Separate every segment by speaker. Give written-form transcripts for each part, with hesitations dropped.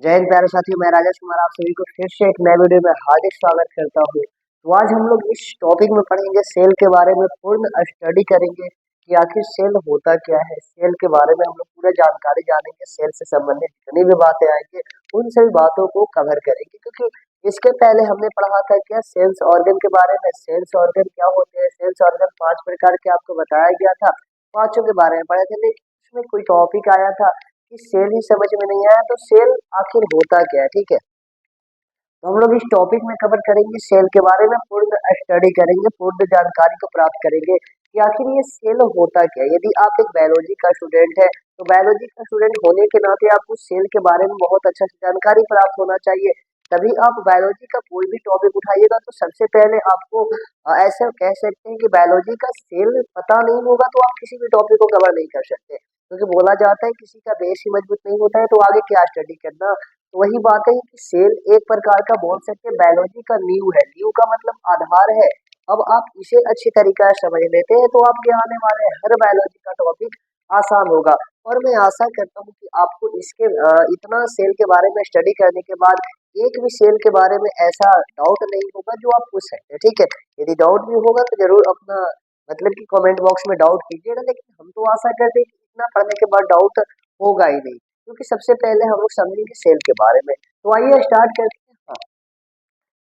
Speaker 1: जय हिंद प्यारे साथियों, मैं राजेश कुमार आप सभी को फिर से एक नए वीडियो में हार्दिक स्वागत करता हूँ। तो आज हम लोग इस टॉपिक में पढ़ेंगे, सेल के बारे में पूर्ण स्टडी करेंगे कि आखिर सेल होता क्या है। सेल के बारे में हम लोग पूरा जानकारी जानेंगे, सेल से संबंधित जितनी भी बातें आएंगे उन सभी बातों को कवर करेंगे। क्योंकि इसके पहले हमने पढ़ा था क्या, सेल्स ऑर्गन के बारे में। सेल्स ऑर्गन क्या होते हैं, सेल्स ऑर्गन 5 प्रकार के आपको बताया गया था, पांचों के बारे में पढ़े थे। लेकिन उसमें कोई टॉपिक आया था कि सेल ही समझ में नहीं आया, तो सेल आखिर होता क्या है, ठीक है। तो हम लोग इस टॉपिक में कवर करेंगे, सेल के बारे में पूर्ण स्टडी करेंगे, पूर्ण जानकारी को प्राप्त करेंगे कि आखिर ये सेल होता क्या है। यदि आप एक बायोलॉजी का स्टूडेंट है तो बायोलॉजी का स्टूडेंट होने के नाते आपको सेल के बारे में बहुत अच्छा से जानकारी प्राप्त होना चाहिए। तभी आप बायोलॉजी का कोई भी टॉपिक उठाइएगा तो सबसे पहले आपको ऐसा कह सकते हैं कि बायोलॉजी का सेल पता नहीं होगा तो आप किसी भी टॉपिक को कवर नहीं कर सकते। क्योंकि बोला जाता है किसी का बेस ही मजबूत नहीं होता है तो आगे क्या स्टडी करना। तो वही बात है कि सेल एक प्रकार का बोल सकते हैं बायोलॉजी का नींव है। नींव का मतलब आधार है। अब आप इसे अच्छी तरीका से समझ लेते हैं तो आपके आने वाले हर बायोलॉजी का टॉपिक आसान होगा। और मैं आशा करता हूँ कि आपको इसके इतना सेल के बारे में स्टडी करने के बाद एक भी सेल के बारे में ऐसा डाउट नहीं होगा जो आप पूछ सकते हैं, ठीक है। यदि डाउट भी होगा तो जरूर अपना मतलब कि कमेंट बॉक्स में डाउट कीजिएगा। लेकिन हम तो आशा करते हैं कि इतना पढ़ने के बाद डाउट होगा ही नहीं, क्योंकि सबसे पहले हम लोग समझेंगे सेल के बारे में। तो आइए स्टार्ट करते हैं। हाँ,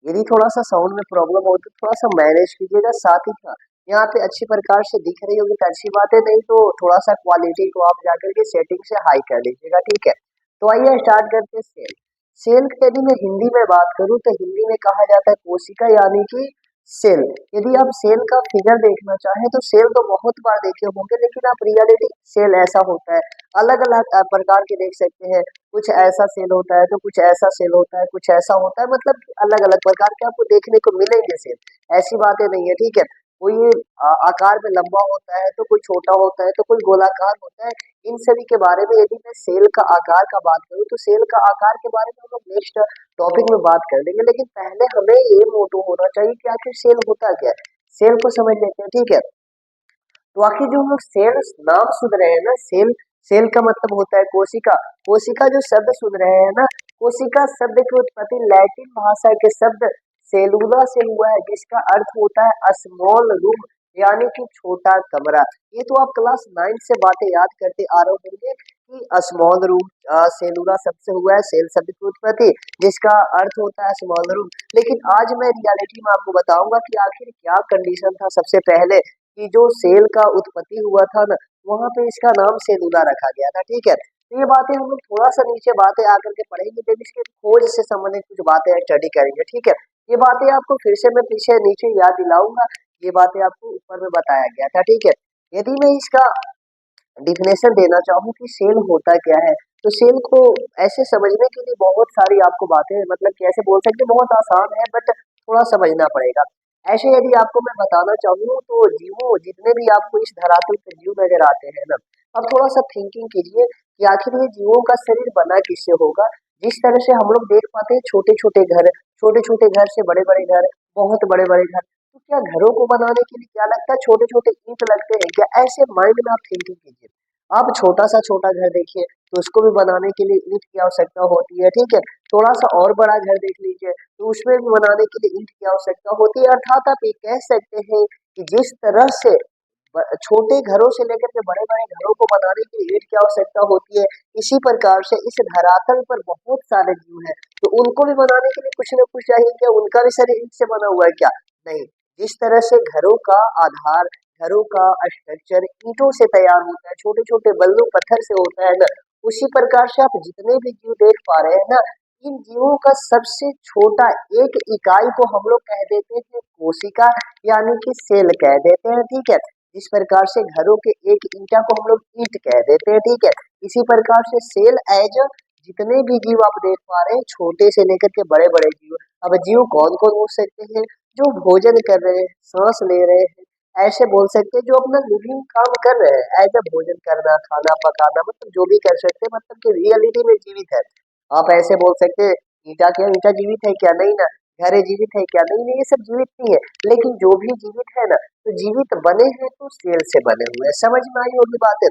Speaker 1: यदि थोड़ा सा साउंड में प्रॉब्लम हो तो थोड़ा सा मैनेज कीजिएगा। साथ ही साथ यहाँ पे अच्छी प्रकार से दिख रही होगी तो अच्छी बात है, नहीं तो थोड़ा सा क्वालिटी को आप जाकर के सेटिंग से हाई कर लीजिएगा, ठीक है। तो आइए स्टार्ट करते हैं सेल। सेल की यदि मैं हिंदी में बात करूँ तो हिंदी में कहा जाता है कोशिका, यानी कि सेल। यदि आप सेल का फिगर देखना चाहें तो सेल तो बहुत बार देखे होंगे, लेकिन आप रियलिटी सेल ऐसा होता है अलग अलग प्रकार के देख सकते हैं। कुछ ऐसा सेल होता है तो कुछ ऐसा सेल होता है, कुछ ऐसा होता है, मतलब अलग अलग प्रकार के आपको देखने को मिलेंगे सेल। ऐसी बातें नहीं है, ठीक है। कोई आकार में लंबा होता है तो कोई छोटा होता है तो कोई गोलाकार होता है। इन सभी के बारे में यदि मैं सेल का आकार का बात करूँ तो सेल का आकार के बारे में हम लोग नेक्स्ट टॉपिक में बात कर लेंगे। लेकिन पहले हमें ये मोटो होना चाहिए कि आखिर सेल होता क्या है। सेल को समझ लेते हैं, ठीक है। तो आखिर जो हम लोग सेल नाम सुन रहे हैं ना, सेल, सेल का मतलब होता है कोशिका। कोशिका जो शब्द सुन रहे हैं ना, कोशिका शब्द की उत्पत्ति लैटिन भाषा के शब्द सेलुला से हुआ है, जिसका अर्थ होता है स्मॉल रूम, यानी कि छोटा कमरा। ये तो आप क्लास 9 से बातें याद करते आ रहे होंगे कि स्मॉल रूम सेलुला शब्द से हुआ है, सेल शब्द की उत्पत्ति जिसका अर्थ होता है स्मॉल रूम। लेकिन आज मैं रियलिटी में आपको बताऊंगा कि आखिर क्या कंडीशन था सबसे पहले कि जो सेल का उत्पत्ति हुआ था ना, वहां पे इसका नाम सेलुला रखा गया था, ठीक है। तो ये बातें हम लोग थोड़ा सा नीचे बातें आकर के पढ़ेंगे, जब इसके खोज से संबंधित कुछ बातें स्टडी करेंगे, ठीक है। ये बातें आपको फिर से मैं पीछे नीचे याद दिलाऊंगा, ये बातें आपको ऊपर में बताया गया था, ठीक है। यदि मैं इसका डिफिनेशन देना चाहूँ कि सेल होता क्या है, तो सेल को ऐसे समझने के लिए बहुत सारी आपको बातें मतलब कैसे बोल सकते हैं, बहुत आसान है बट थोड़ा समझना पड़ेगा। ऐसे यदि आपको मैं बताना चाहूँ तो जीवों जितने भी आपको इस धरातल पे जीव नजर आते हैं ना, अब थोड़ा सा थिंकिंग कीजिए कि आखिर ये जीवों का शरीर बना किससे होगा। जिस तरह से हम लोग देख पाते हैं छोटे छोटे घर, छोटे छोटे घर से बड़े बड़े घर, बहुत बड़े बड़े घर, तो क्या घरों को बनाने के लिए क्या लगता है, छोटे छोटे ईंट लगते हैं क्या? ऐसे माइंड में आप थिंकिंग कीजिए। आप छोटा घर देखिए तो उसको भी बनाने के लिए ईंट की आवश्यकता होती है, ठीक है। थोड़ा सा और बड़ा घर देख लीजिए तो उसमें भी बनाने के लिए ईंट की आवश्यकता होती है। अर्थात आप ये कह सकते हैं कि जिस तरह से छोटे घरों से लेकर के बड़े बड़े घरों को बनाने के लिए ईंट की आवश्यकता होती है, इसी प्रकार से इस धरातल पर बहुत सारे जीव हैं, तो उनको भी बनाने के लिए कुछ न कुछ चाहिए। क्या उनका भी शरीर ईंट से बना हुआ है क्या? नहीं। जिस तरह से घरों का आधार, घरों का स्ट्रक्चर ईंटों से तैयार होता है, छोटे छोटे बल्लू पत्थर से होता है ना, उसी प्रकार से आप जितने भी जीव देख पा रहे हैं ना, इन जीवों का सबसे छोटा एक इकाई को हम लोग कह देते हैं कोशिका, यानी कि सेल कह देते हैं, ठीक है। जिस प्रकार से घरों के एक ईंटा को हम लोग ईंट कह देते हैं, ठीक है। इसी प्रकार से सेल एज जितने भी जीव आप देख पा रहे हैं, छोटे से लेकर के बड़े बड़े जीव। अब जीव कौन कौन हो सकते हैं? जो भोजन कर रहे हैं, सांस ले रहे हैं, ऐसे बोल सकते हैं जो अपना लिविंग काम कर रहे हैं, एज अ भोजन करना, खाना पकाना, मतलब जो भी कर सकते हैं, मतलब कि रियलिटी में जीवित है। आप ऐसे बोल सकते हैं ईटा, क्या ईटा जीवित है क्या? नहीं ना। घरे जीवित है क्या? नहीं नहीं, ये सब जीवित नहीं है। लेकिन जो भी जीवित है ना, तो जीवित बने हैं तो सेल से बने हुए हैं। समझ में आई होगी बातें।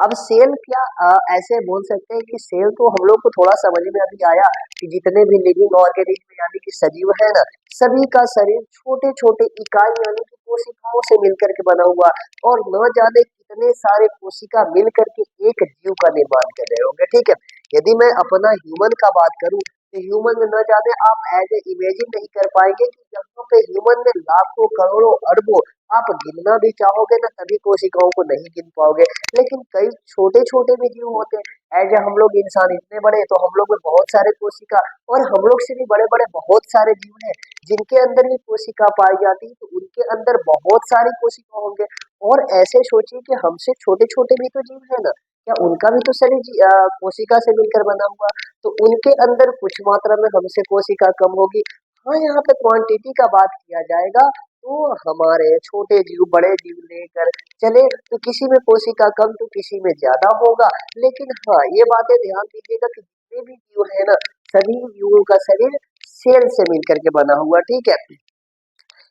Speaker 1: अब सेल क्या ऐसे बोल सकते हैं कि सेल तो हम लोग को थोड़ा समझ में अभी आया कि जितने भी लिविंग ऑर्गेनिज्म यानी कि सजीव है ना, सभी का शरीर छोटे छोटे इकाई यानी कि कोशिकाओं से मिलकर के बना हुआ, और न जाने कितने सारे कोशिका मिल करके एक जीव का निर्माण कर रहे होंगे। ठीक है, यदि मैं अपना ह्यूमन का बात करूं तो ह्यूमन में न जाने आप एज ए इमेजिन नहीं कर पाएंगे कि यहाँ पे ह्यूमन में लाखों करोड़ों अरबों, आप गिनना भी चाहोगे ना तभी कोशिकाओं को नहीं गिन पाओगे। लेकिन कई छोटे छोटे भी जीव होते हैं, एज हम लोग इंसान इतने बड़े तो हम लोग में बहुत सारे कोशिका, और हम लोग से भी बड़े बड़े बहुत सारे जीव हैं जिनके अंदर भी कोशिका पाई जाती है, तो उनके अंदर बहुत सारी कोशिका होंगे। और ऐसे सोचिए कि हमसे छोटे छोटे भी तो जीव है ना, क्या उनका भी तो शरीर कोशिका से मिलकर बना हुआ, तो उनके अंदर कुछ मात्रा में हमसे कोशिका कम होगी। हाँ, यहाँ पे क्वांटिटी का बात किया जाएगा तो हमारे छोटे जीव बड़े जीव लेकर चले तो किसी में कोशिका कम तो किसी में ज्यादा होगा। लेकिन हाँ, ये बातें ध्यान दीजिएगा कि जितने भी जीव है ना, सभी जीवों का शरीर सेल से मिलकर के बना हुआ। ठीक है,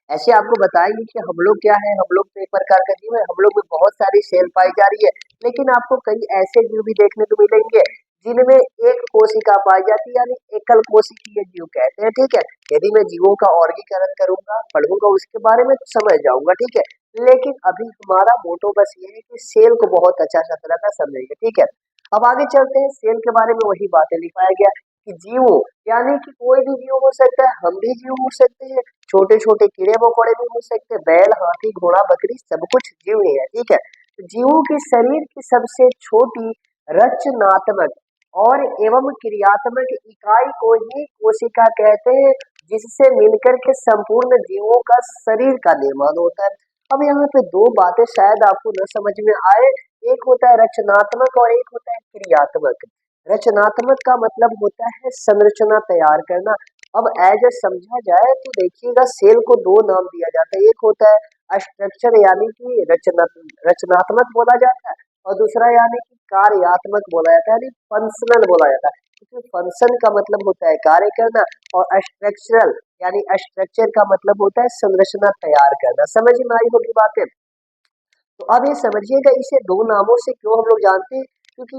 Speaker 1: ऐसे आपको बताएंगे कि हम लोग क्या है, हम लोग तो एक प्रकार का जीव है, हम लोग में बहुत सारी सेल पाई जा रही है। लेकिन आपको कई ऐसे जीव भी देखने को मिलेंगे जिनमें एक कोशिका पाई जाती है, यानी एकल कोशिकीय जीव कहते हैं। ठीक है, यदि मैं जीवों का वर्गीकरण करूंगा पढ़ूंगा उसके बारे में तो समझ जाऊंगा। ठीक है, लेकिन अभी हमारा मोटो बस ये है कि सेल को बहुत अच्छा सा तरह का समझेंगे। ठीक है, अब आगे चलते हैं। सेल के बारे में वही बातें लिखाया गया कि जीव यानी कि कोई भी जीव हो सकता है, हम भी जीव हो सकते हैं, छोटे छोटे कीड़े मकोड़े भी हो सकते हैं, बैल हाथी घोड़ा बकरी सब कुछ जीव ही है। ठीक है, तो जीवों के शरीर की सबसे छोटी रचनात्मक और एवं क्रियात्मक इकाई को ही कोशिका कहते हैं, जिससे मिलकर के संपूर्ण जीवों का शरीर का निर्माण होता है। अब यहाँ पे दो बातें शायद आपको न समझ में आए, एक होता है रचनात्मक और एक होता है क्रियात्मक। रचनात्मक का मतलब होता है संरचना तैयार करना। अब एज ए समझा जाए तो देखिएगा, सेल को दो नाम दिया जाता है, एक होता है स्ट्रक्चर यानी कि रचनात्मक बोला जाता है, और दूसरा यानी कि कार्यात्मक बोला जाता है, यानी फंक्शनल बोला जाता है। क्योंकि फंक्शन का मतलब होता है कार्य करना, और स्ट्रक्चरल यानी स्ट्रक्चर का मतलब होता है संरचना तैयार करना। समझ में आई होगी बातें। तो अब ये समझिएगा इसे दो नामों से क्यों हम लोग जानते हैं, क्योंकि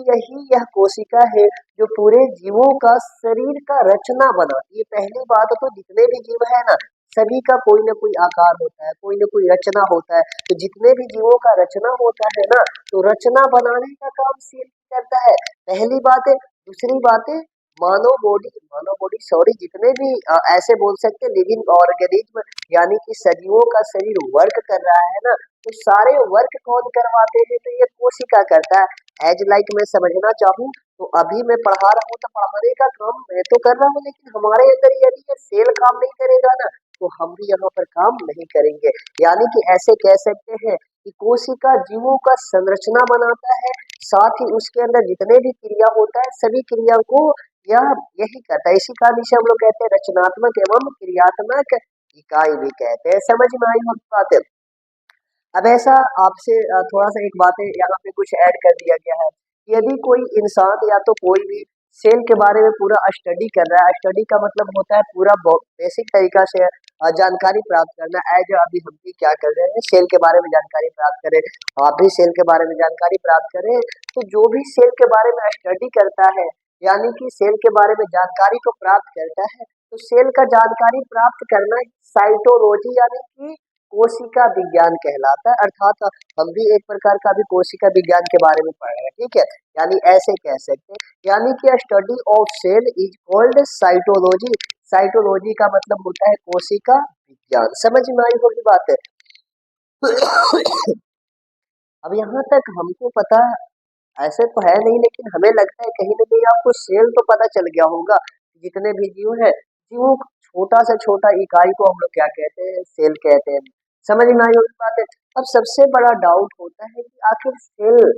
Speaker 1: यह कोशिका है जो पूरे जीवों का शरीर का रचना बनाती है। पहली बात तो जितने भी जीव है ना, सभी का कोई ना कोई आकार होता है, कोई ना कोई रचना होता है। तो जितने भी जीवों का रचना होता है ना, तो रचना बनाने का काम सेल करता है, पहली बात है। दूसरी बात है, मानव बॉडी सॉरी, जितने भी ऐसे बोल सकते हैं लिविंग ऑर्गेनिज्म यानी कि सजीवों का शरीर वर्क कर रहा है ना, तो सारे वर्क कौन करवाते हैं, तो ये कोशिका करता है। एज लाइक मैं समझना चाहूँ तो अभी मैं पढ़ा रहा हूँ तो पढ़ाने का काम मैं तो कर रहा हूँ, लेकिन हमारे अंदर यदि ये सेल काम नहीं करेगा ना, तो हम भी यहाँ पर काम नहीं करेंगे। यानी कि ऐसे कह सकते हैं कि कोशिका जीवों का संरचना बनाता है, साथ ही उसके अंदर जितने भी क्रिया होता है सभी क्रिया को यह यही करता है। इसी कारण से हम लोग कहते हैं रचनात्मक एवं क्रियात्मक इकाई भी कहते हैं। समझ में आई होगी बात। अब ऐसा आपसे थोड़ा सा एक बातें यहाँ पे कुछ ऐड कर दिया गया है, यदि कोई इंसान या तो कोई भी सेल के बारे में पूरा स्टडी कर रहा है, स्टडी का मतलब होता है पूरा बेसिक तरीका से जानकारी प्राप्त करना। एज अभी हम भी क्या कर रहे हैं, सेल के बारे में जानकारी प्राप्त करें, आप भी सेल के बारे में जानकारी प्राप्त करें। तो जो भी सेल के बारे में स्टडी करता है यानी कि सेल के बारे में जानकारी को प्राप्त करता है, तो सेल का जानकारी प्राप्त करना साइटोलॉजी यानी कि कोशिका विज्ञान कहलाता है। अर्थात हम भी एक प्रकार का भी कोशिका विज्ञान के बारे में पढ़ रहे हैं। ठीक है, यानी ऐसे कह सकते हैं, यानी कि study of cell is called cytology. Cytology का मतलब होता है कोशिका विज्ञान। समझ में आई होगी बात है। अब यहाँ तक हमको पता ऐसे तो है नहीं, लेकिन हमें लगता है कहीं ना कहीं आपको सेल तो पता चल गया होगा। जितने भी जीव है, जीवों का छोटा से छोटा इकाई को हम लोग क्या कहते हैं, सेल कहते हैं। समझ में आई होगी बात है। अब सबसे बड़ा डाउट होता है कि आखिर सेल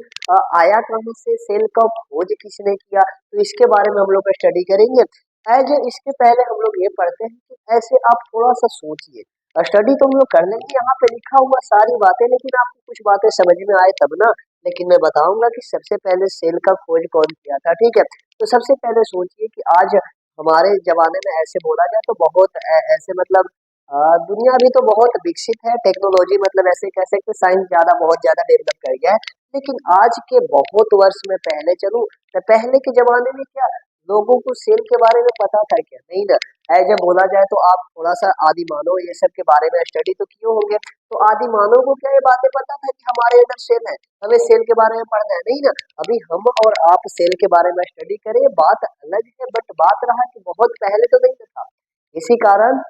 Speaker 1: आया कहाँ से, सेल का खोज किसने किया, तो इसके बारे में हम लोग स्टडी करेंगे। एज इसके पहले हम लोग ये पढ़ते हैं कि ऐसे आप थोड़ा सा सोचिए, स्टडी तो हम लोग कर लेंगे, यहाँ पे लिखा हुआ सारी बातें, लेकिन आपको कुछ बातें समझ में आए तब ना। लेकिन मैं बताऊंगा कि सबसे पहले सेल का खोज कौन किया था। ठीक है, तो सबसे पहले सोचिए कि आज हमारे जमाने में ऐसे बोला जाए तो बहुत ऐसे मतलब दुनिया अभी तो बहुत विकसित है, टेक्नोलॉजी मतलब ऐसे कह सकते हैं साइंस ज़्यादा बहुत ज़्यादा डेवलप कर गया है। लेकिन आज के बहुत वर्ष में पहले चलूँ, तो पहले के ज़माने में क्या लोगों को सेल के बारे में पता था क्या? नहीं ना। ऐसे बोला जाए तो आप थोड़ा-सा आदि मानव ये सब के बारे में स्टडी तो किए होंगे, तो आदि मानव को क्या ये बातें पता था कि हमारे अंदर सेल है, हमें सेल के बारे में पढ़ना है? नहीं ना। अभी हम और आप सेल के बारे में स्टडी करें, ये बात अलग है, बट बात रहा कि बहुत पहले तो नहीं था। इसी कारण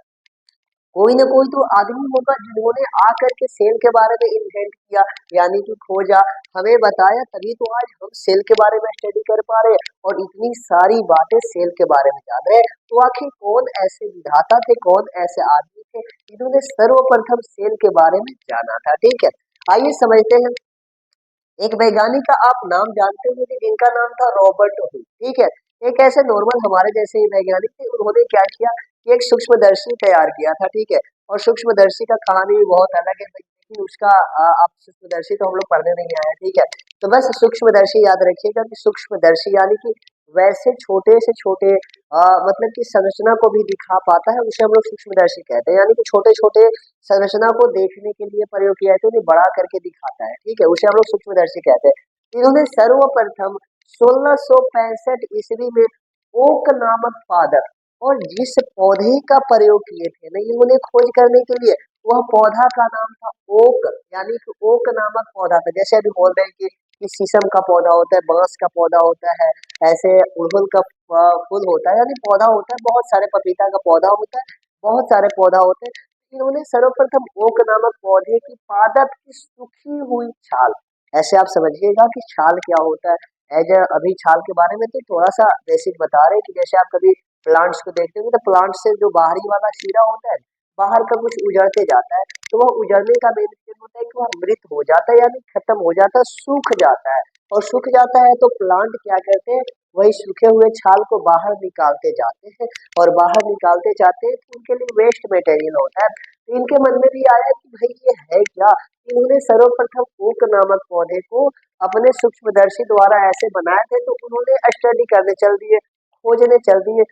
Speaker 1: कोई ना कोई तो आदमी होगा जिन्होंने आकर के सेल के बारे में इन्वेंट किया, यानी कि खोजा, हमें बताया, तभी तो आज हम सेल के बारे में स्टडी कर पा रहे हैं और इतनी सारी बातें सेल के बारे में जान रहे हैं। तो आखिर कौन ऐसे विधाता थे, कौन ऐसे आदमी थे जिन्होंने सर्वप्रथम सेल के बारे में जाना था? ठीक है, आइए समझते हैं। एक वैज्ञानिक का आप नाम जानते होंगे जिनका नाम था रॉबर्ट हुक। ठीक है, एक ऐसे नॉर्मल हमारे जैसे ही वैज्ञानिक थे, उन्होंने क्या किया कि एक सूक्ष्मदर्शी तैयार किया था। ठीक है, और सूक्ष्मदर्शी का कहानी भी बहुत अलग है, लेकिन उसका आप सूक्ष्मदर्शी तो हम लोग पढ़ने नहीं आए हैं। ठीक है, तो बस सूक्ष्मदर्शी याद रखिएगा कि सूक्ष्मदर्शी यानी कि वैसे छोटे से छोटे मतलब कि संरचना को भी दिखा पाता है, उसे हम लोग सूक्ष्मदर्शी कहते हैं। यानी कि छोटे छोटे संरचना को देखने के लिए प्रयोग किया है, तो उन्हें बड़ा करके दिखाता है। ठीक है, उसे हम लोग सूक्ष्मदर्शी कहते हैं। इन्होंने सर्वप्रथम 1665 ईस्वी में ओक नामक पादप और जिस पौधे का प्रयोग किए थे ना इन्होंने खोज करने के लिए, वह पौधा का नाम था ओक, यानी कि ओक नामक पौधा था। जैसे अभी बोल रहे हैं कि शीशम का पौधा होता है, बांस का पौधा होता है, ऐसे उड़हुल का फूल होता है, यानी पौधा होता है बहुत सारे, पपीता का पौधा होता है, बहुत सारे पौधा होते हैं। इन्होंने सर्वप्रथम ओक नामक पौधे की पादप की सूखी हुई छाल, ऐसे आप समझिएगा कि छाल क्या होता है। एज अभी छाल के बारे में तो थोड़ा सा बेसिक बता रहे हैं कि जैसे आप कभी प्लांट्स को देखते होंगे तो प्लांट से जो बाहरी वाला शीरा होता है, बाहर का कुछ उजड़ते जाता है, तो वह उजड़ने का मेन रीजन होता है कि वह मृत हो जाता है, यानी खत्म हो जाता है, सूख जाता है। और सूख जाता है तो प्लांट क्या करते हैं, वही सूखे हुए छाल को बाहर निकालते जाते हैं, और बाहर निकालते जाते हैं तो उनके लिए वेस्ट मटेरियल होता है। तो इनके मन में भी आया कि भाई ये है क्या। इन्होंने सर्वप्रथम ओक नामक पौधे को अपने सूक्ष्मदर्शी द्वारा ऐसे बनाए थे, तो उन्होंने स्टडी करने चल दिए, खोजने चल दिए।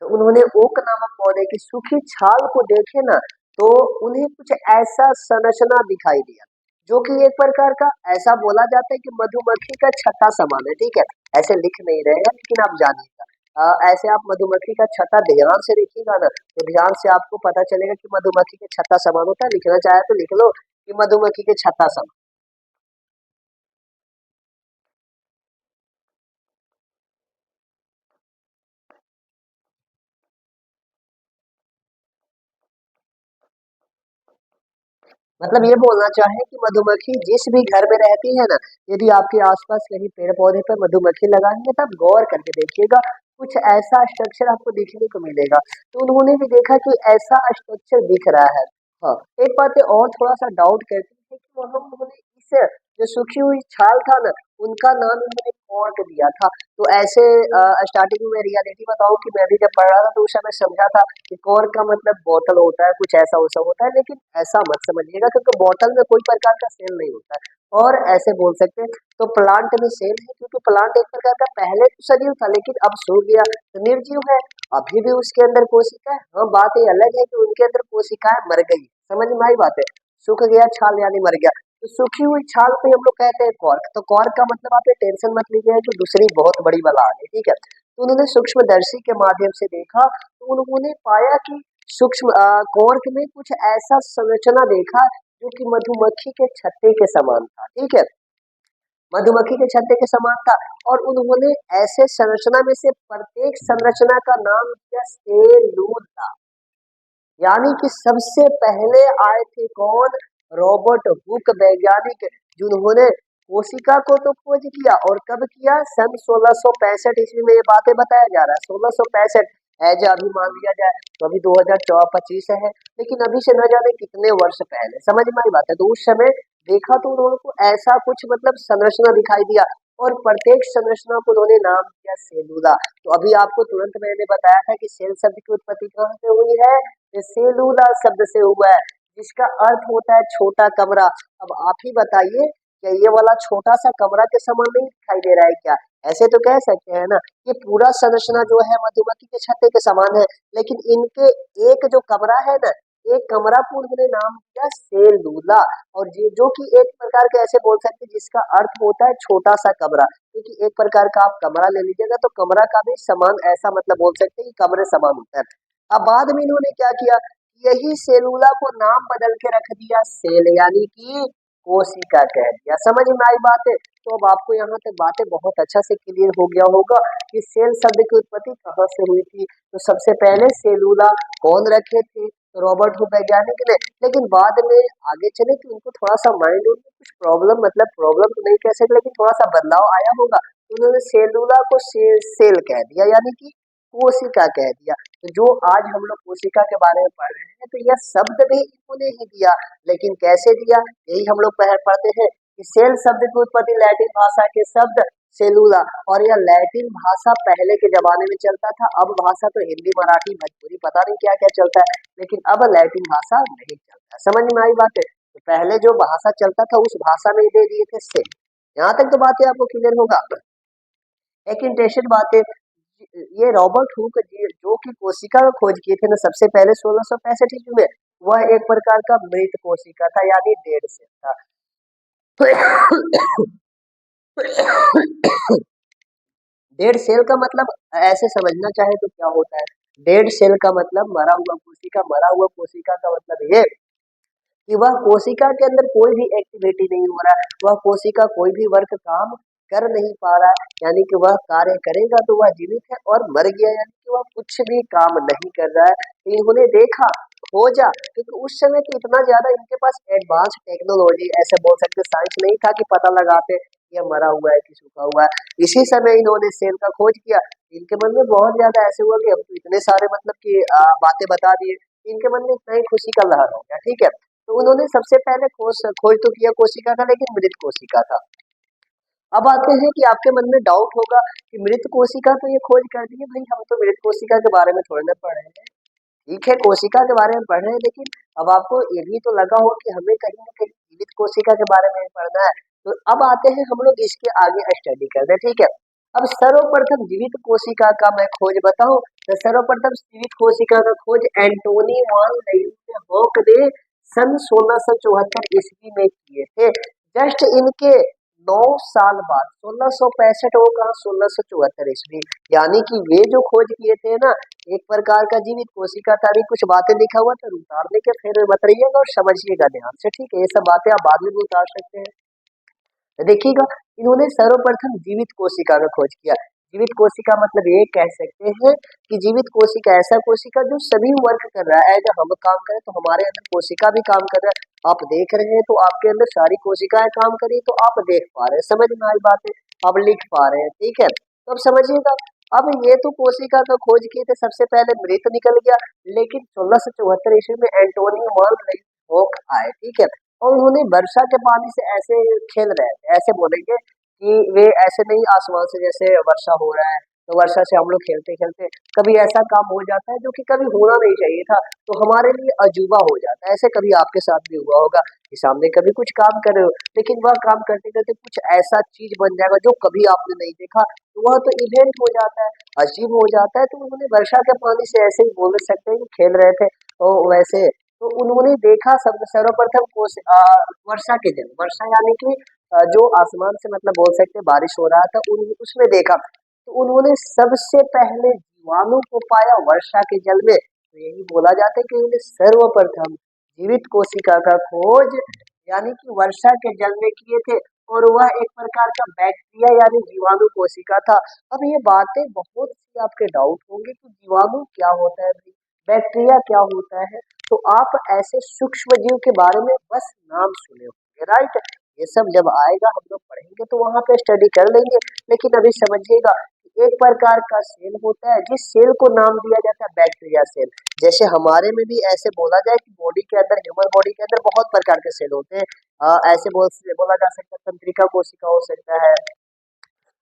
Speaker 1: तो उन्होंने ओक नामक पौधे की सूखी छाल को देखे ना, तो उन्हें कुछ ऐसा संरचना दिखाई दिया जो कि एक प्रकार का ऐसा बोला जाता है कि मधुमक्खी का छत्ता समान है। ठीक है, ऐसे लिख नहीं रहे हैं लेकिन आप जानिएगा। ऐसे आप मधुमक्खी का छत्ता ध्यान से देखिएगा ना, तो ध्यान से आपको पता चलेगा कि मधुमक्खी के छत्ता समान होता है। लिखना चाहे तो लिख लो कि मधुमक्खी के छत्ता समान। मतलब ये बोलना चाहे कि मधुमक्खी जिस भी घर में रहती है ना, यदि आपके आसपास कहीं पेड़ पौधे पर मधुमक्खी लगाएंगे तब गौर करके देखिएगा, कुछ ऐसा स्ट्रक्चर आपको देखने को मिलेगा। तो उन्होंने भी देखा कि ऐसा स्ट्रक्चर दिख रहा है। हाँ, एक बात है और थोड़ा सा डाउट करती है कि वहाँ उन्होंने इस जो सूखी हुई छाल था ना, उनका नाम उन्होंने कॉर्क दिया था। तो ऐसे स्टार्टिंग में रियलिटी बताऊं कि मैं भी जब पढ़ रहा था तो उस समय समझा था कि कॉर्क का मतलब बोतल होता है, कुछ ऐसा वैसा होता है, लेकिन ऐसा मत समझिएगा क्योंकि बोतल में कोई प्रकार का सेल नहीं होता है। और ऐसे बोल सकते हैं तो प्लांट में सेल है, क्योंकि प्लांट एक प्रकार का पहले तो सजीव था लेकिन अब सूख गया तो निर्जीव है। अभी भी उसके अंदर कोशिका है, हाँ बात ये अलग है कि उनके अंदर कोशिकाएं मर गई। समझ में आई बात है, सूख गया छाल यानी मर गया। तो सूखी हुई छाल को ही हम लोग कहते हैं कॉर्क। तो कॉर्क का मतलब आप ये टेंशन मत लीजिए कि दूसरी बहुत बड़ी बला आ गई। ठीक है, तो उन्होंने सूक्ष्मदर्शी के माध्यम से देखा, तो उन्होंने पाया कि कॉर्क में कुछ ऐसा संरचना देखा जो कि मधुमक्खी के छत्ते के समान था। ठीक है, मधुमक्खी के छत्ते के समान था। और उन्होंने ऐसे संरचना में से प्रत्येक संरचना का नाम दिया सेलूला, यानी कि सबसे पहले आए थे कौन, रॉबर्ट हुक वैज्ञानिक, जिन्होंने कोशिका को तो खोज किया, और कब किया, सन 1665 ईस्वी में ये बातें बताया जा रहा है। 1665 एज अभी मान लिया जाए तो अभी 2025 है, लेकिन अभी से न जाने कितने वर्ष पहले। समझ में आई बात है। तो उस समय देखा तो उन्होंने को ऐसा कुछ मतलब संरचना दिखाई दिया, और प्रत्येक संरचना को उन्होंने नाम दिया सेलुला। तो अभी आपको तुरंत मैंने बताया था कि सेल शब्द की उत्पत्ति कहाँ से हुई है, ये सेलुला शब्द से हुआ है, जिसका अर्थ होता है छोटा कमरा। अब आप ही बताइए, क्या ये वाला छोटा सा कमरा के समान नहीं दिखाई दे रहा है क्या? ऐसे तो कह सकते हैं ना, ये पूरा संरचना जो है मधुमक्खी के छत्ते के समान है, लेकिन इनके एक जो कमरा है ना, एक कमरा को उन्होंने नाम दिया सेलूला। और ये जो कि एक प्रकार के ऐसे बोल सकते हैं जिसका अर्थ होता है छोटा सा कमरा, क्योंकि एक प्रकार का आप कमरा ले लीजिएगा तो कमरा का भी समान ऐसा मतलब बोल सकते हैं कि कमरे समान होता है। अब बाद में इन्होंने क्या किया, यही सेलूला को नाम बदल के रख दिया सेल, यानी कि कोशिका कह दिया। समझ में आई बात है? तो अब आपको यहाँ तक बातें बहुत अच्छा से क्लियर हो गया होगा कि सेल शब्द की उत्पत्ति कहाँ से हुई थी। तो सबसे पहले सेलूला कौन रखे थे? तो रॉबर्ट हुक वैज्ञानिक ने। लेकिन बाद में आगे चले तो उनको थोड़ा सा माइंड में कुछ प्रॉब्लम, मतलब प्रॉब्लम तो नहीं कह सकते लेकिन थोड़ा सा बदलाव आया होगा, तो उन्होंने सेलूला को सेल कह दिया, यानी कि कोशिका कह दिया। तो जो आज हम लोग कोशिका के बारे में पढ़ रहे हैं, तो यह शब्द भी इन्होंने ही दिया। लेकिन कैसे दिया, यही हम लोग पढ़ते हैं कि सेल शब्द की उत्पत्ति लैटिन भाषा के शब्द सेलूला, और यह लैटिन भाषा पहले के जमाने में चलता था। अब भाषा तो हिंदी, मराठी, भोजपुरी, पता नहीं क्या क्या चलता है, लेकिन अब लैटिन भाषा नहीं चलता। समझ में आई बात है? तो पहले जो भाषा चलता था उस भाषा में दे दिए थे सेल। यहाँ तक तो बातें आपको क्लियर होगा। एक इंटरेस्टेड बात है, ये रॉबर्ट हुक जो कि कोशिका का खोज किए थे ना सबसे पहले 1665 ईस्वी में, वह एक प्रकार का मृत कोशिका था, यानी डेड सेल था। डेड सेल का मतलब ऐसे समझना चाहे तो क्या होता है? डेड सेल का मतलब मरा हुआ कोशिका। मरा हुआ कोशिका का मतलब ये कि वह कोशिका के अंदर कोई भी एक्टिविटी नहीं हो रहा है, वह कोशिका कोई भी वर्क काम कर नहीं पा रहा है, यानी कि वह कार्य करेगा तो वह जीवित है, और मर गया यानी कि वह कुछ भी काम नहीं कर रहा है। तो इन्होंने देखा, खोजा, क्योंकि उस समय तो इतना ज्यादा इनके पास एडवांस टेक्नोलॉजी, ऐसे बोल सकते साइंस नहीं था कि पता लगाते यह मरा हुआ है कि सूखा हुआ है। इसी समय इन्होंने सेल का खोज किया। इनके मन में बहुत ज्यादा ऐसे हुआ कि हम तो इतने सारे मतलब कि बातें बता दिए, इनके मन में इतना ही खुशी का लहर हो गया। ठीक है, तो उन्होंने सबसे पहले खोज खोज तो किया कोशिका का, लेकिन मृत कोशिका था। अब आते हैं कि आपके मन में डाउट होगा कि मृत कोशिका तो ये खोज कर दी है भाई, हम तो मृत कोशिका के बारे में थोड़ी ना पढ़ रहे हैं। ठीक है, कोशिका के बारे में पढ़ रहे हैं, लेकिन अब आपको ये भी तो लगा हो कि हमें कहीं ना कहीं जीवित कोशिका के बारे में पढ़ना है। तो अब आते हैं हम लोग इसके आगे स्टडी करते हैं। ठीक है, अब सर्वप्रथम जीवित कोशिका का मैं खोज बताऊं, तो सर्वप्रथम जीवित कोशिका का खोज एंटोनी वान लेeuwenhoek ने सन 1674 ईस्वी में किए थे। जस्ट इनके 9 साल बाद 1665, वो कहा 1674 ईस्वी, यानी कि वे जो खोज किए थे ना, एक प्रकार का जीवित कोशिका था। अभी कुछ बातें लिखा हुआ था, उतार लेके फिर बताइएगा और समझिएगा ध्यान से। ठीक है, ये सब बातें आप बाद में भी उतार सकते हैं। तो देखिएगा, इन्होंने सर्वप्रथम जीवित कोशिका का खोज किया। जीवित कोशिका मतलब ये कह सकते हैं कि जीवित कोशिका ऐसा कोशिका जो सभी वर्क कर रहा है। अगर हम काम करें तो हमारे अंदर कोशिका भी काम कर रहा है। आप देख रहे हैं तो आपके अंदर सारी कोशिकाएं काम कर रही है, तो आप देख पा रहे हैं, समझ में आई बात है, आप लिख पा रहे हैं। ठीक है, तो अब समझिएगा, अब ये तो कोशिका का खोज किए थे, सबसे पहले मृत निकल गया, लेकिन 1674 ईस्वी में एंटोनियो वान लेeuwenhoek आए। ठीक है, और उन्होंने वर्षा के पानी से ऐसे खेल रहे थे, ऐसे बोलेंगे कि वे ऐसे नहीं आसमान से जैसे वर्षा हो रहा है तो वर्षा से हम लोग खेलते खेलते कभी ऐसा काम हो जाता है जो कि कभी होना नहीं चाहिए था, तो हमारे लिए अजूबा हो जाता है। ऐसे कभी आपके साथ भी हुआ होगा कि सामने कभी कुछ काम कर रहे हो, लेकिन वह काम करते करते कुछ ऐसा चीज बन जाएगा जो कभी आपने नहीं देखा, तो वह तो इवेंट हो जाता है, अजीब हो जाता है। तो उन्होंने वर्षा के पानी से ऐसे ही बोल सकते हैं कि खेल रहे थे, तो वैसे तो उन्होंने देखा सब सर्वप्रथम वर्षा के जल, वर्षा यानी कि जो आसमान से मतलब बोल सकते हैं बारिश हो रहा था, उसमें देखा। तो उन्होंने सबसे पहले जीवाणु को पाया वर्षा के जल में। तो यही बोला जाता है कि उन्होंने सर्वप्रथम जीवित कोशिका का खोज यानी कि वर्षा के जल में किए थे, और वह एक प्रकार का बैक्टीरिया यानी जीवाणु कोशिका था। अब ये बातें बहुत सी आपके डाउट होंगे कि जीवाणु क्या होता है, बैक्टीरिया क्या होता है। तो आप ऐसे सूक्ष्म जीव के बारे में बस नाम सुने होंगे, राइट? ये सब जब आएगा हम लोग पढ़ेंगे तो वहां पे स्टडी कर लेंगे। लेकिन अभी समझिएगा, एक प्रकार का सेल होता है जिस सेल को नाम दिया जाता है बैक्टीरिया सेल। जैसे हमारे में भी ऐसे बोला जाए कि बॉडी के अंदर, ह्यूमन बॉडी के अंदर बहुत प्रकार के सेल होते हैं। ऐसे बोला जा सकता है तंत्रिका कोशिका हो सकता है,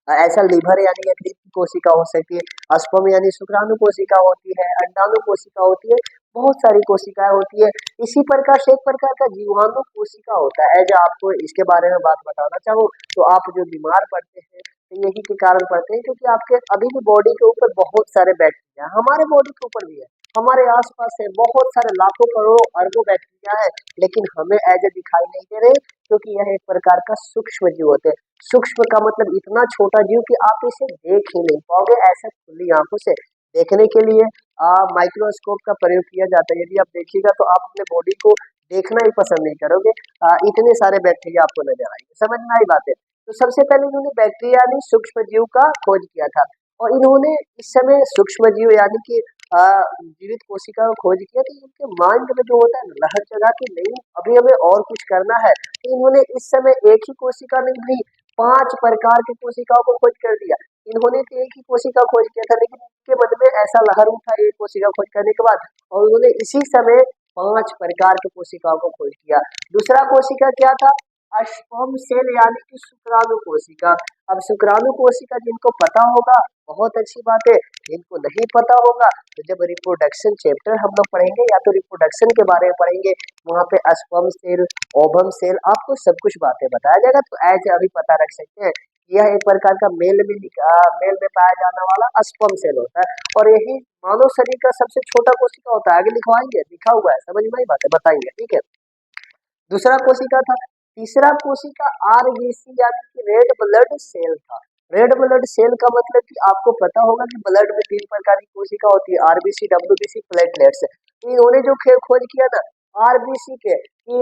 Speaker 1: ऐसा लीवर यानी यकृत की कोशिका हो सकती है, स्पर्म यानी शुक्राणु कोशिका होती है, अंडाणु कोशिका होती है, बहुत सारी कोशिकाएं होती है। इसी प्रकार से एक प्रकार का जीवाणु कोशिका होता है। जो आपको इसके बारे में बात बताना चाहूँ, तो आप जो बीमार पड़ते हैं तो यही के कारण पड़ते हैं क्योंकि आपके अभी भी बॉडी के ऊपर बहुत सारे बैक्टीरिया, हमारे बॉडी के ऊपर भी है, हमारे आसपास है, बहुत सारे लाखों करोड़ों अरबों बैक्टीरिया है, लेकिन हमें एज ए दिखाई नहीं दे रहे क्योंकि यह एक प्रकार का सूक्ष्म जीव होते हैं। सूक्ष्म का मतलब इतना छोटा जीव कि आप इसे देख ही नहीं पाओगे ऐसे खुली आंखों से। देखने के लिए माइक्रोस्कोप का प्रयोग किया जाता है। यदि आप देखिएगा तो आप अपने बॉडी को देखना ही पसंद नहीं करोगे, इतने सारे बैक्टीरिया आपको नजर आएंगे। समझ में आई बात है? तो सबसे पहले इन्होंने बैक्टीरिया यानी सूक्ष्म जीव का खोज किया था, और इन्होंने इस समय सूक्ष्म जीव यानी कि जीवित कोशिका का खोज किया। तो इनके माइंड में जो होता है ना, लहर जगा कि नहीं अभी हमें और कुछ करना है, तो इन्होंने इस समय एक ही कोशिका नहीं, 5 प्रकार की कोशिकाओं को खोज कर दिया। इन्होंने तो एक ही कोशिका खोज किया था, लेकिन इनके मन में ऐसा लहर उठा एक कोशिका खोज करने के बाद, और उन्होंने इसी समय 5 प्रकार की कोशिकाओं को खोज किया। दूसरा कोशिका क्या था? स्पर्म सेल यानी कि शुक्राणु कोशिका। अब शुक्राणु कोशिका जिनको पता होगा बहुत अच्छी बात है, जिनको नहीं पता होगा तो जब रिप्रोडक्शन चैप्टर हम लोग पढ़ेंगे या तो रिप्रोडक्शन के बारे में पढ़ेंगे, वहाँ पे स्पर्म सेल, ओवम सेल, आपको सब कुछ बातें बताया जाएगा। तो ऐसे अभी पता रख सकते हैं, यह एक प्रकार का मेल में पाया जाने वाला स्पर्म सेल होता है, और यही मानव शरीर का सबसे छोटा कोशिका होता है। आगे लिखवाएंगे, लिखा हुआ है, समझ में आई बात है, बताएंगे, ठीक है। दूसरा कोशिका था। तीसरा कोशिका आरबीसी यानी कि रेड ब्लड सेल था। रेड ब्लड सेल का मतलब कि आपको पता होगा कि ब्लड में 3 प्रकार की कोशिका होती है, आरबीसी, डब्ल्यूबीसी, प्लेटलेट्स। इन्होंने जो खोज किया ना आरबीसी के कि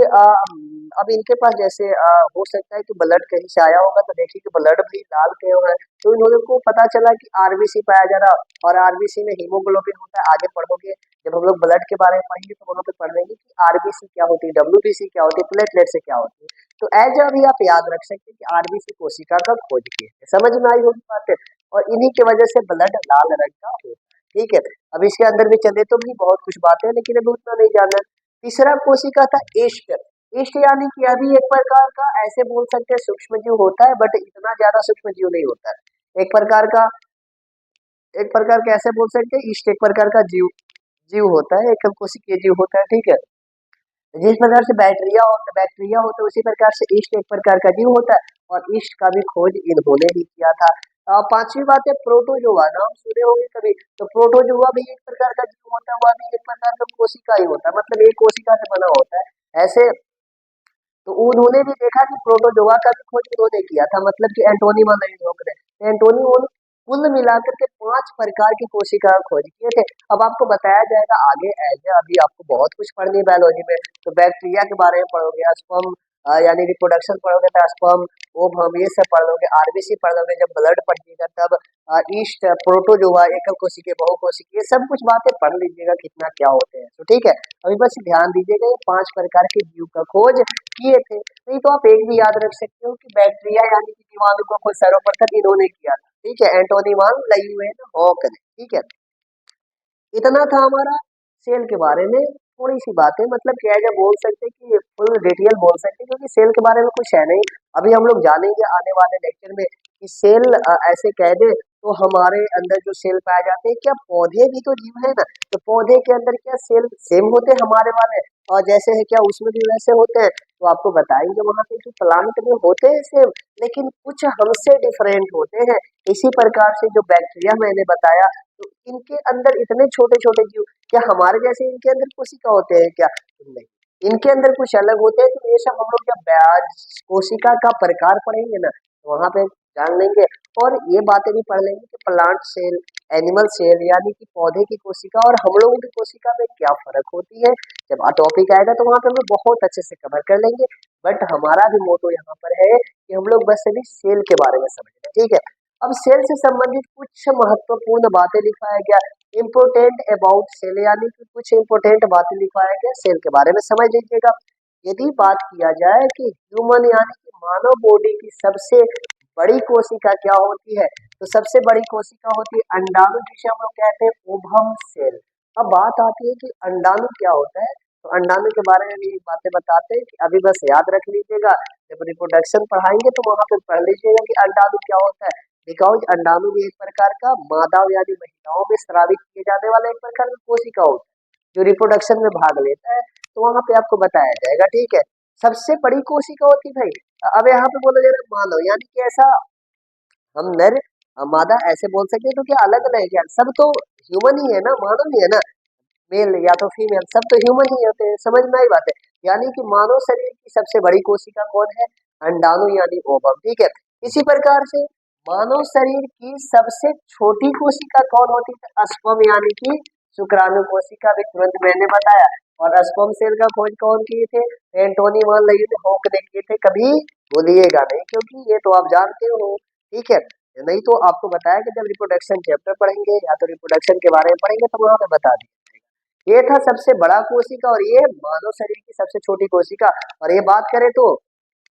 Speaker 1: अब इनके पास जैसे हो सकता है कि ब्लड कहीं से आया होगा, तो देखिए कि ब्लड भी लाल क्यों है, तो इन्होंने को पता चला कि आरबीसी पाया जा रहा, और आरबीसी में हीमोग्लोबिन होता है। आगे पढ़ोगे जब हम लोग ब्लड के बारे में पढ़ेंगे तो वहाँ पे पढ़ लेंगे कि आरबीसी क्या होती है, डब्ल्यूबीसी क्या होती है, प्लेटलेट से क्या होती है। तो एज अभी आप याद रख सकते हैं कि आरबीसी कोशिका का खोज किए, समझ में आई होगी बात है, और इन्हीं की वजह से ब्लड लाल रंग का होता है, ठीक है। अब इसके अंदर भी चले तो भी बहुत कुछ बातें हैं, लेकिन अभी उतना नहीं जानना है। तीसरा कोशिका था ईस्ट। ईस्ट यानी कि अभी एक प्रकार का ऐसे बोल सकते हैं सूक्ष्म जीव होता है, बट इतना ज्यादा सूक्ष्म जीव नहीं होता है। एक प्रकार का ऐसे बोल सकते हैं, ईस्ट एक प्रकार का जीव जीव होता है, एकल कोशिकीय जीव होता है, ठीक है। जिस प्रकार से बैक्टीरिया होता है उसी प्रकार से ईस्ट एक प्रकार का जीव होता है, और ईस्ट का भी खोज इन्होंने ही किया था। पांचवी बात है प्रोटोजोआ, नाम सुने होंगे कभी, तो प्रोटोजोआ भी एक प्रकार का जीव होता है, वह भी एक प्रकार का कोशिका ही होता है, मतलब एक कोशिका से बना होता है ऐसे। तो उन्होंने भी देखा कि प्रोटोजोआ का भी खोज इन्होंने किया था, मतलब कि एंटोनी लोग ने। एंटोनी कुल मिलाकर के 5 प्रकार की कोशिका का खोज किए थे। अब आपको बताया जाएगा आगे, ऐसे अभी आपको बहुत कुछ पढ़नी है बायोलॉजी में, तो बैक्टीरिया के बारे में पढ़ोगे, स्पर्म यानी रिप्रोडक्शन पढ़ोगे तो स्पर्म, ओवम, ये सब पढ़ लोगे, आरबीसी पढ़ लोगे, जब ब्लड पढ़िएगा तब ईस्ट, प्रोटोजोआ, एकल कोशिकीय, बहुकोशिकीय, ये सब कुछ बातें पढ़ लीजिएगा कितना क्या होते हैं, तो ठीक है। अभी बस ध्यान दीजिएगा ये 5 प्रकार के जीव का खोज किए थे। नहीं तो आप एक भी याद रख सकते हो कि बैक्टीरिया यानी कि जीवाणु का खोज सर्वप्रथम इन्होंने किया था, ठीक है, एंटोनी वान लैंगुएन हॉक ने, ठीक है। इतना था हमारा सेल के बारे में। थोड़ी सी बातें मतलब क्या है, बोल सकते हैं कि फुल डिटेल बोल सकते हैं, क्योंकि सेल के बारे में कुछ है नहीं। अभी हम लोग जानेंगे आने वाले लेक्चर में कि सेल ऐसे कह दे तो हमारे अंदर जो सेल पाए जाते हैं, क्या पौधे भी तो जीव है ना, तो पौधे के अंदर क्या सेल सेम होते हैं हमारे वाले, और जैसे है क्या उसमें भी वैसे होते हैं, तो आपको बताएंगे वहां पे कि प्लांट में होते हैं सेम, लेकिन कुछ हमसे डिफरेंट होते हैं। इसी प्रकार से जो बैक्टीरिया मैंने बताया, तो इनके अंदर इतने छोटे छोटे जीव, क्या हमारे जैसे इनके अंदर कोशिका होते हैं क्या? नहीं, इनके अंदर कुछ अलग होते हैं। तो ये सब हम लोग जब कोशिका का प्रकार पढ़ेंगे ना, तो वहां पे जान लेंगे, और ये बातें भी पढ़ लेंगे कि प्लांट सेल, एनिमल सेल यानी कि पौधे की कोशिका और हम लोगों की कोशिका में क्या फर्क होती है। जब टॉपिक आएगा तो वहां पे हम लोग बहुत अच्छे से कवर कर लेंगे, बट हमारा भी मोटो यहाँ पर है कि हम लोग बस अभी सेल के बारे में समझेंगे, ठीक है। अब सेल से संबंधित कुछ महत्वपूर्ण बातें लिखवाया गया, इम्पोर्टेंट अबाउट सेल, यानी कि कुछ इम्पोर्टेंट बातें लिखवाया गया सेल के बारे में, समझ लीजिएगा। यदि बात किया जाए कि ह्यूमन यानी कि मानव बॉडी की सबसे बड़ी कोशिका क्या होती है, तो सबसे बड़ी कोशिका होती है अंडाणु, जिसे हम लोग कहते हैं ओभम सेल। अब बात आती है कि अंडाणु क्या होता है, तो अंडाणु के बारे में भी एक बातें बताते हैं कि अभी बस याद रख लीजिएगा, जब रिप्रोडक्शन पढ़ाएंगे तो वहां पर पढ़ लीजिएगा कि अंडाणु क्या होता है। बिकॉज अंडाणु भी एक प्रकार का मादा यानी महिलाओं में स्रावित किए जाने वाला एक प्रकार का कोशिका होता है जो रिप्रोडक्शन में भाग लेता है, तो वहां पे आपको बताया जाएगा, ठीक है। सबसे बड़ी कोशिका होती है भाई, अब यहाँ पे बोला जा रहा है मानव, यानी कि ऐसा हम नर मादा ऐसे बोल सकते हैं, तो क्या अलग अलग है क्या? सब तो ह्यूमन ही है ना, मानव ही है ना, मेल या तो फीमेल सब तो ह्यूमन ही होते हैं। समझ में आई बात है? यानी कि मानव शरीर की सबसे बड़ी कोशिका कौन है? अंडाणु यानी ओवम। ठीक है, इसी प्रकार से मानव शरीर की सबसे छोटी कोशिका कौन होती है? स्पर्म यानी कि शुक्राणु कोशिका, भी तुरंत मैंने बताया। और स्पर्म सेल का खोज कौन किए थे? एंटोनी वन लीeuwenhoek ने किए थे। कभी भूलिएगा नहीं, क्योंकि ये तो आप जानते हो। ठीक है, नहीं तो आपको बताया कि जब रिप्रोडक्शन चैप्टर पढ़ेंगे या तो रिप्रोडक्शन के बारे में पढ़ेंगे तो वहां पे बता दिया। ये था सबसे बड़ा कोशिका और ये मानव शरीर की सबसे छोटी कोशिका। और ये बात करें तो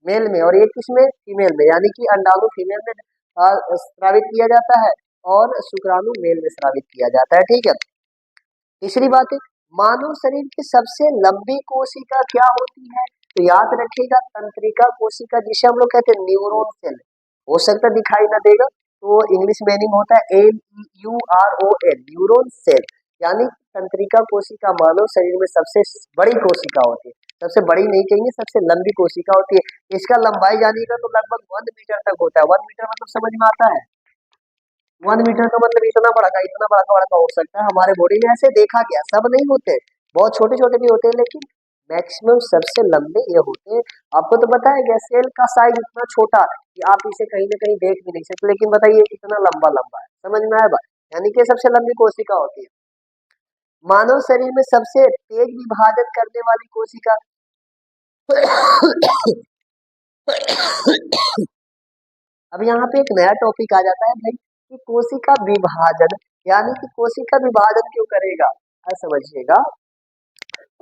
Speaker 1: मेल में, और ये किसमें? फीमेल में, यानी कि अंडाणु फीमेल में स्रावित किया जाता है और शुक्राणु मेल में स्रावित किया जाता है। ठीक है, तीसरी बात है, मानव शरीर की सबसे लंबी कोशिका क्या होती है? तो याद रखिएगा तंत्रिका कोशिका, जिसे हम लोग कहते हैं न्यूरॉन सेल। हो सकता है दिखाई ना देगा, तो इंग्लिश मीनिंग होता है NEURON, न्यूरॉन सेल। यानी तंत्रिका कोशिका मानव शरीर में सबसे बड़ी कोशिका होती है। सबसे बड़ी नहीं कहेंगे, सबसे लंबी कोशिका होती है। इसका लंबाई जानिएगा तो लगभग 1 मीटर तक होता है। 1 मीटर मतलब समझ में आता है? 1 मीटर का मतलब इतना बड़ा का हो सकता है हमारे बॉडी में, ऐसे देखा गया। सब नहीं होते, बहुत छोटे छोटे भी होते हैं, लेकिन मैक्सिमम सबसे लंबे ये होते हैं। आपको तो बताया गया सेल का साइज इतना छोटा कि आप इसे कहीं ना कहीं देख भी नहीं सकते, लेकिन बताइए कितना लंबा लंबा है। समझ में आया बात? यानी कि सबसे लंबी कोशिका होती है। मानव शरीर में सबसे तेज विभाजन करने वाली कोशिका अब यहाँ पे एक नया टॉपिक आ जाता है भाई कि कोशिका विभाजन, यानी कि कोशिका विभाजन क्यों करेगा? समझिएगा,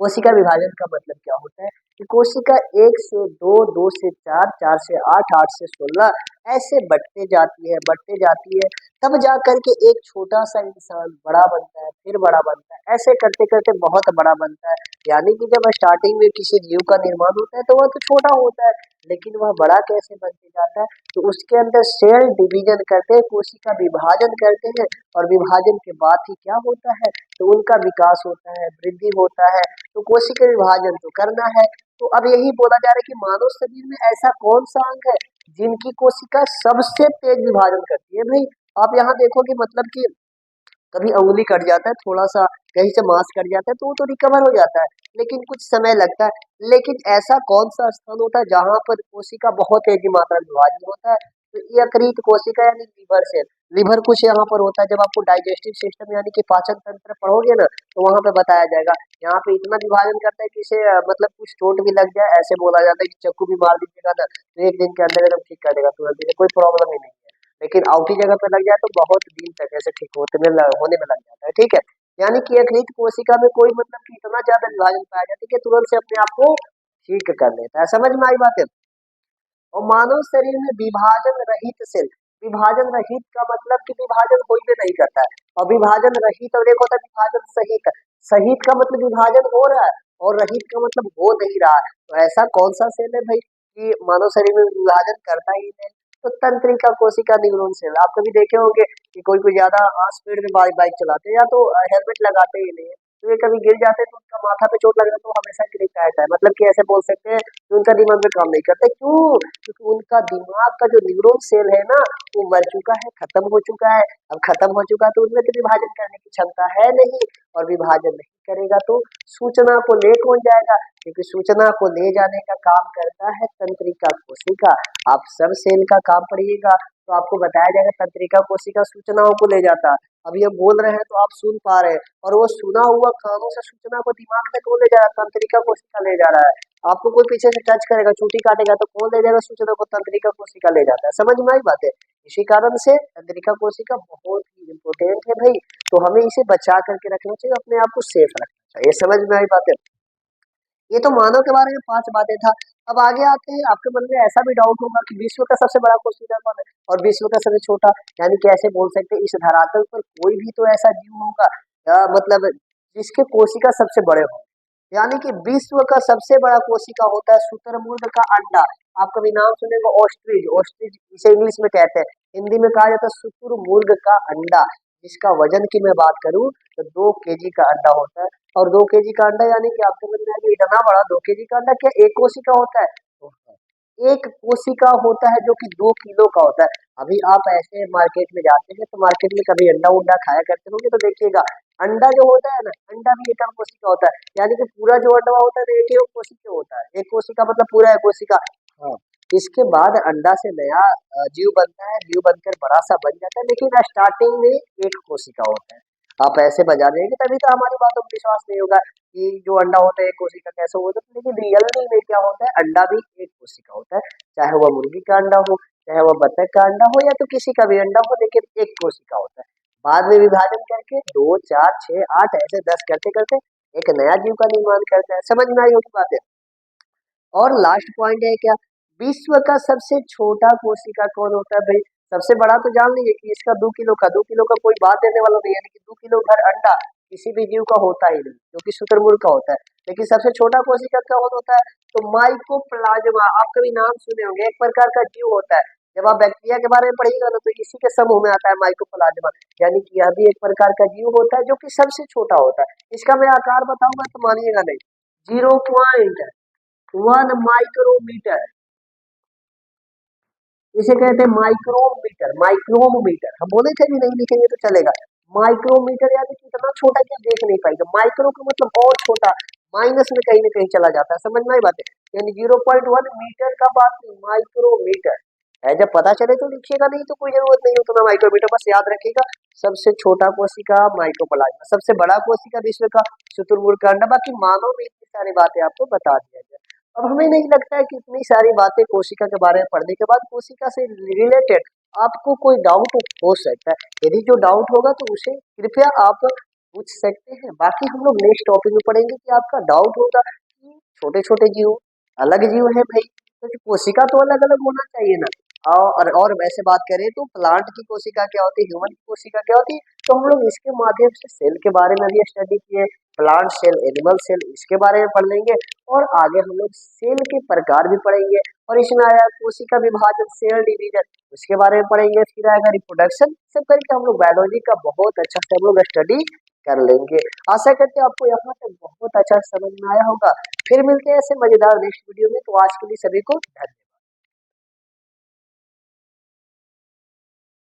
Speaker 1: कोशिका विभाजन का मतलब क्या होता है कि कोशिका 1 से 2, 2 से 4, 4 से 8, 8 से 16 ऐसे बढ़ते जाती है, तब जा करके एक छोटा सा इंसान बड़ा बनता है, फिर बड़ा बनता है, ऐसे करते करते बहुत बड़ा बनता है। यानी कि जब स्टार्टिंग में किसी जीव का निर्माण होता है तो वह तो छोटा होता है, लेकिन वह बड़ा कैसे बनते जाता है? तो उसके अंदर सेल डिवीजन करते हैं, कोशिका विभाजन करते हैं, और विभाजन के बाद ही क्या होता है? तो उनका विकास होता है, वृद्धि होता है। तो कोशिका विभाजन तो करना है। तो अब यही बोला जा रहा है कि मानव शरीर में ऐसा कौन सा अंग है जिनकी कोशिका सबसे तेज विभाजन करती है? भाई आप यहाँ देखो कि मतलब कि कभी अंगुली कट जाता है, थोड़ा सा कहीं से मांस कट जाता है तो वो तो रिकवर हो जाता है, लेकिन कुछ समय लगता है। लेकिन ऐसा कौन सा स्थान होता है जहां पर कोशिका बहुत तेजी मात्रा में विभाजन होता है? तो यकृत कोशिका यानी लीवर सेल। लीवर कुछ यहाँ पर होता है, जब आपको डाइजेस्टिव सिस्टम यानी कि पाचन तंत्र पढ़ोगे ना तो वहां पे बताया जाएगा। यहाँ पे इतना विभाजन करता है कि इसे मतलब कुछ चोट भी लग जाए, ऐसे बोला जाता है कि चक्कू भी मार दीजिएगा ना तो 1 दिन के अंदर एकदम ठीक कर देगा तुरंत, इसे कोई प्रॉब्लम ही नहीं है। लेकिन आउटी जगह पे लग जाए तो बहुत दिन तक ऐसे ठीक होने में लग जाता है। ठीक है, यानी कि यकृत कोशिका में कोई मतलब कि इतना ज्यादा विभाजन पाया जाता है कि तुरंत से अपने आप को ठीक कर लेता है। समझ में आई बात है? और मानव शरीर में विभाजन रहित सेल, विभाजन रहित का मतलब कि विभाजन कोई भी नहीं करता है, और विभाजन रहित और एक होता है विभाजन सहित। सहित का मतलब विभाजन हो रहा है और रहित का मतलब हो नहीं रहा है। तो ऐसा कौन सा सेल है भाई कि मानव शरीर में विभाजन करता ही नहीं? तो तंत्रिका कोशिका न्यूरॉन सेल। आप कभी देखे होंगे कि कोई कोई ज्यादा स्पीड में बाइक चलाते हैं या तो हेलमेट लगाते ही नहीं है, तो ये कभी गिर जाते हैं तो उनका माथा पे चोट लग जाता है, तो हमेशा गिरता रहता है। मतलब कि ऐसे बोल सकते हैं कि उनका दिमाग में काम नहीं करता। क्यों? क्योंकि उनका दिमाग का जो न्यूरॉन सेल है ना वो मर चुका है, खत्म हो चुका है। अब खत्म हो चुका है तो उनमें तो विभाजन करने की क्षमता है नहीं, और विभाजन नहीं करेगा तो सूचना को ले कौन जाएगा? क्योंकि सूचना को ले जाने का काम करता है तंत्रिका कोशिका। आप सब सेल का काम पढ़िएगा तो आपको बताया जाएगा तंत्रिका कोशिका सूचनाओं को ले जाता है। अभी हम बोल रहे हैं तो आप सुन पा रहे हैं, और वो सुना हुआ कानों से सूचना को दिमाग तक कौन ले जा रहा है? तंत्रिका कोशिका ले जा रहा है। आपको कोई पीछे से टच करेगा, चूटी काटेगा तो कौन ले जाएगा सूचना को? तंत्रिका कोशिका ले जाता है। समझ में आई बात है? इसी कारण से तंत्रिका कोशिका बहुत ही इम्पोर्टेंट है भाई। तो हमें इसे बचा करके रखना चाहिए, अपने आप को सेफ रखना चाहिए। समझ में आई बात है? ये तो मानव के बारे में 5 बातें था। अब आगे आते हैं, आपके मन में ऐसा भी डाउट होगा कि विश्व का सबसे बड़ा कोशिका कौन है और विश्व का सबसे छोटा? यानी कैसे बोल सकते हैं? इस धरातल पर कोई भी तो ऐसा जीव होगा मतलब जिसके कोशिका सबसे बड़े हो। यानी कि विश्व का सबसे बड़ा कोशिका होता है शुतुरमुर्ग का अंडा। आप कभी नाम सुनेंगे ऑस्ट्रिच, ऑस्ट्रिच इसे इंग्लिश में कहते हैं, हिंदी में कहा जाता है शुतुरमुर्ग का अंडा। जिसका वजन की मैं बात करूं तो 2 केजी का अंडा होता है। और 2 केजी का अंडा यानी कि आपको समझ में आया कि इतना बड़ा 2 केजी का अंडा क्या एक कोशिका होता है? एक कोशिका होता है जो कि 2 किलो का होता है। अभी आप ऐसे मार्केट में जाते हैं तो मार्केट में कभी अंडा उंडा खाया करते होंगे तो देखिएगा अंडा जो होता है ना, अंडा भी एक कोशिका होता है, यानी कि पूरा जो अंडा होता है ना एक ही कोशिका होता है, एक कोशिका मतलब पूरा एक कोशिका। हाँ, इसके बाद अंडा से नया जीव बनता है, जीव बनकर बड़ा सा बन जाता है, लेकिन स्टार्टिंग में एक कोशिका होता है। आप ऐसे बजा देंगे तभी तो हमारी बातों पर विश्वास नहीं होगा कि जो अंडा होता है एक कोशिका कैसे होता है, लेकिन रियलिटी में क्या होता है, अंडा भी एक कोशिका होता है, चाहे वह मुर्गी का अंडा हो, चाहे वह बतख का अंडा हो, या तो किसी का भी अंडा हो, लेकिन एक कोशिका होता है। बाद में विभाजन करके 2 4 6 8 ऐसे 10 करते करते एक नया जीव का निर्माण करता है। समझ में आई होगी बातें। और लास्ट पॉइंट है क्या, विश्व का सबसे छोटा कोशिका कौन होता है भाई। सबसे बड़ा तो जान लीजिए कि इसका 2 किलो का, 2 किलो का कोई बात देने वाला नहीं है, लेकिन 2 किलो भर अंडा किसी भी जीव का होता ही नहीं, जो कि शुतुरमुर्ग का होता है। लेकिन सबसे छोटा कोशिका कौन होता है, तो माइकोप्लाज्मा। आप कभी नाम सुने होंगे, एक प्रकार का जीव होता है। जब आप बैक्टीरिया के बारे में पढ़िएगा ना तो इसी के समूह में आता है माइकोप्लाज्मा, यानी कि यह भी एक प्रकार का जीव होता है जो कि सबसे छोटा होता है। इसका मैं आकार बताऊंगा तो मानिएगा नहीं, 0.1 माइक्रोमीटर, इसे कहते हैं माइक्रोमीटर। माइक्रोमीटर हम बोले थे भी नहीं लिखेंगे तो चलेगा। माइक्रोमीटर यानी कि इतना छोटा कि आप देख नहीं पाएंगे। माइक्रो का मतलब और छोटा, माइनस में कहीं ना कहीं चला जाता है। समझ में आई बात है, यानी 0.1 मीटर का बात नहीं, माइक्रोमीटर है। जब पता चले तो लिखिएगा, नहीं तो कोई जरूरत नहीं उतना माइक्रोमीटर, बस याद रखिएगा सबसे छोटा कोशिका माइक्रोप्लाज्मा, सबसे बड़ा कोशिका विश्व का शुतुरमुर्ग का अंडा। बाकी मानव में इतनी सारी बातें आपको बता दिया गया। अब हमें नहीं लगता है कि इतनी सारी बातें कोशिका के बारे में पढ़ने के बाद कोशिका से रिलेटेड आपको कोई डाउट हो सकता है। यदि जो डाउट होगा तो उसे कृपया आप पूछ सकते हैं। बाकी हम लोग नेक्स्ट टॉपिक में पढ़ेंगे कि आपका डाउट होगा कि छोटे छोटे जीव अलग जीव है भाई, तो कोशिका तो अलग अलग होना चाहिए ना। और वैसे बात करें तो प्लांट की कोशिका क्या होती है, ह्यूमन की कोशिका क्या होती है, तो हम लोग इसके माध्यम से सेल के बारे में भी स्टडी किए। प्लांट सेल, एनिमल सेल, इसके बारे में पढ़ लेंगे। और आगे हम लोग सेल के प्रकार भी पढ़ेंगे, और इसमें आया कोशिका विभाजन, सेल डिवीजन, उसके बारे में पढ़ेंगे। फिर आएगा रिप्रोडक्शन, सब करके हम लोग बायोलॉजी का बहुत अच्छा से हम लोग स्टडी कर लेंगे। आशा करते हैं आपको यहाँ तक बहुत अच्छा समझ में आया होगा। फिर मिलते हैं ऐसे मजेदार नेक्स्ट वीडियो में। तो आज के लिए सभी को धन्यवाद।